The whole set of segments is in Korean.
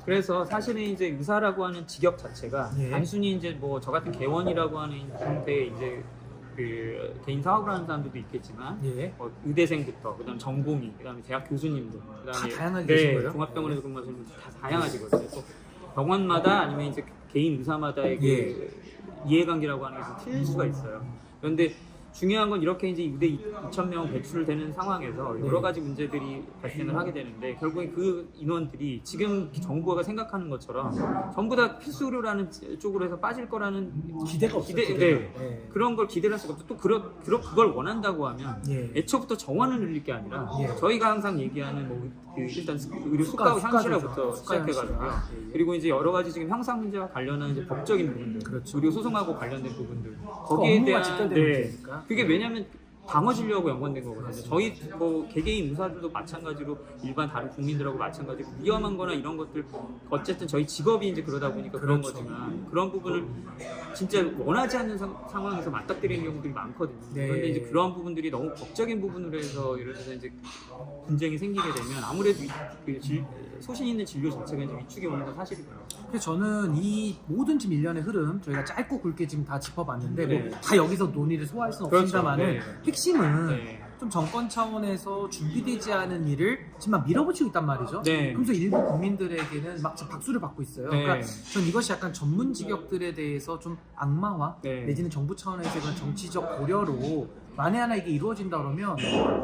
그래서 사실은 이제 의사라고 하는 직업 자체가 예. 단순히 이제 뭐 저 같은 개원이라고 하는 형태의 이제 그 개인 사업을 하는 사람들도 있겠지만 예. 의대생부터 그다음 전공의, 그다음에 대학 교수님들, 그다음에 다 다양하게 계신 거예요? 종합병원에서 근무하시는 분들 다 다양하시거든요. 또 병원마다 아니면 이제 개인 의사마다의 예. 그 이해관계라고 하는 게 좀 틀릴 수가 있어요. 그런데 중요한 건 이렇게 이제 의대 2,000명 배출되는 상황에서 여러 가지 문제들이 발생을 하게 되는데 결국에 그 인원들이 지금 정부가 생각하는 것처럼 전부 다 필수 의료라는 쪽으로 해서 빠질 거라는 기대가 없어요. 네. 예. 그런 걸 기대를 할 수가 없죠. 또 그걸 원한다고 하면 예. 애초부터 정원을 늘릴 게 아니라 예. 저희가 항상 얘기하는 일단 의료 수가 현실화부터 시작해가지고요. 예. 그리고 이제 여러 가지 지금 형사 문제와 관련한 이제 법적인 부분들, 그렇죠. 의료 소송하고 관련된 부분들, 거기에 대한 문제니까. 그게 왜냐하면 방어 진료하고 연관된 거거든요. 저희 뭐 개개인 의사들도 마찬가지로 일반 다른 국민들하고 마찬가지로 위험한 거나 이런 것들 어쨌든 저희 직업이 이제 그러다 보니까 그런 그렇죠. 거지만 그런 부분을 진짜 원하지 않는 상황에서 맞닥뜨리는 경우들이 많거든요. 네. 그런데 이제 그러한 부분들이 너무 법적인 부분으로 해서 예를 들어서 이제 분쟁이 생기게 되면 아무래도 소신 있는 진료 자체가 이제 위축이 오는 건 사실이고요. 그래서 저는 이 모든 지금 일련의 흐름 저희가 짧고 굵게 지금 다 짚어봤는데 네. 뭐 다 여기서 논의를 소화할 수는 그렇죠. 없습니다만은 네. 핵심은 네. 좀 정권 차원에서 준비되지 않은 일을 지금 막 밀어붙이고 있단 말이죠. 네. 그래서 일부 국민들에게는 막 지금 박수를 받고 있어요. 네. 그러니까 전 이것이 약간 전문 직역들에 대해서 좀 악마화 네. 내지는 정부 차원에서 그런 정치적 고려로 만에 하나 이게 이루어진다 그러면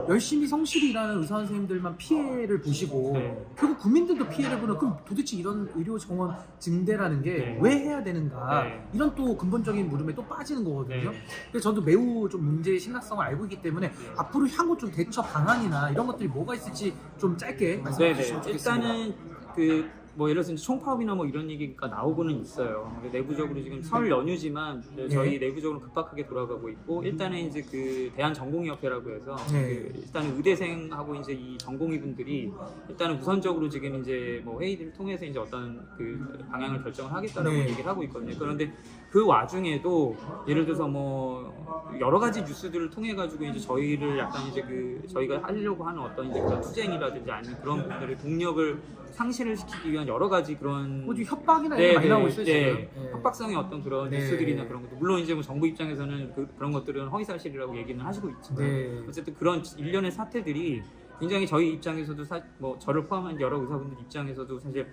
열심히 성실히 일하는 의사 선생님들만 피해를 보시고 네. 결국 국민들도 피해를 보는, 그럼 도대체 이런 의료 정원 증대라는 게 네. 왜 해야 되는가, 네. 이런 또 근본적인 물음에 또 빠지는 거거든요. 네. 그래서 저도 매우 좀 문제의 심각성을 알고 있기 때문에 앞으로 향후 좀 대처 방안이나 이런 것들이 뭐가 있을지 좀 짧게 말씀해 주시면 좋겠습니다. 일단은 뭐 예를 들어서 총파업이나 뭐 이런 얘기가 나오고는 있어요. 근데 내부적으로 지금 설 연휴지만 저희 내부적으로 급박하게 돌아가고 있고, 일단은 이제 그 대한전공의협회라고 해서 일단은 의대생하고 이제 이 전공의분들이 일단은 우선적으로 지금 이제 뭐 회의를 통해서 이제 어떤 그 방향을 결정을 하겠다라고 얘기를 하고 있거든요. 그런데 그 와중에도 예를 들어서 뭐 여러 가지 뉴스들을 통해 가지고 이제 저희를 약간 이제 저희가 하려고 하는 어떤 이제 그런 투쟁이라든지 아니면 그런 부분들의 동력을 상실을 시키기 위한 여러 가지 그런 뭐 협박이나 이런 게 많이 나오고 있어요, 지금. 협박성의 어떤 그런 뉴스들이나 그런 것들, 물론 이제 뭐 정부 입장에서는 그런 것들은 허위사실이라고 얘기는 하시고 있지만 어쨌든 그런 일련의 사태들이 굉장히 저희 입장에서도 뭐 저를 포함한 여러 의사분들 입장에서도 사실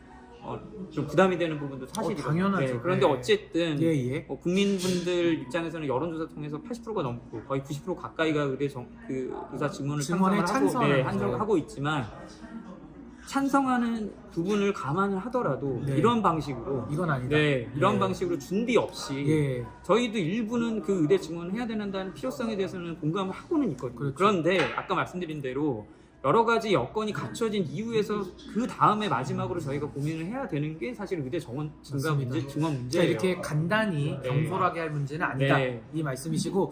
좀 부담이 되는 부분도 사실이거든요. 당연하죠. 그런데 어쨌든 뭐 국민분들 입장에서는 여론조사 통해서 80%가 넘고 거의 90% 가까이가 의사 증언을 하고 있지만 찬성하는 부분을 감안을 하더라도 이런 방식으로 이건 아니다. 이런 방식으로 준비 없이 저희도 일부는 그 의대 증언을 해야 된다는 필요성에 대해서는 공감을 하고는 있거든요. 그렇죠. 그런데 아까 말씀드린 대로 여러 가지 여건이 갖춰진 이후에서 그 다음에 마지막으로 저희가 고민을 해야 되는 게 사실 의대 정원 증가 문제, 증원 문제예요. 이렇게 간단히 경솔하게 할 문제는 아니다, 이 말씀이시고,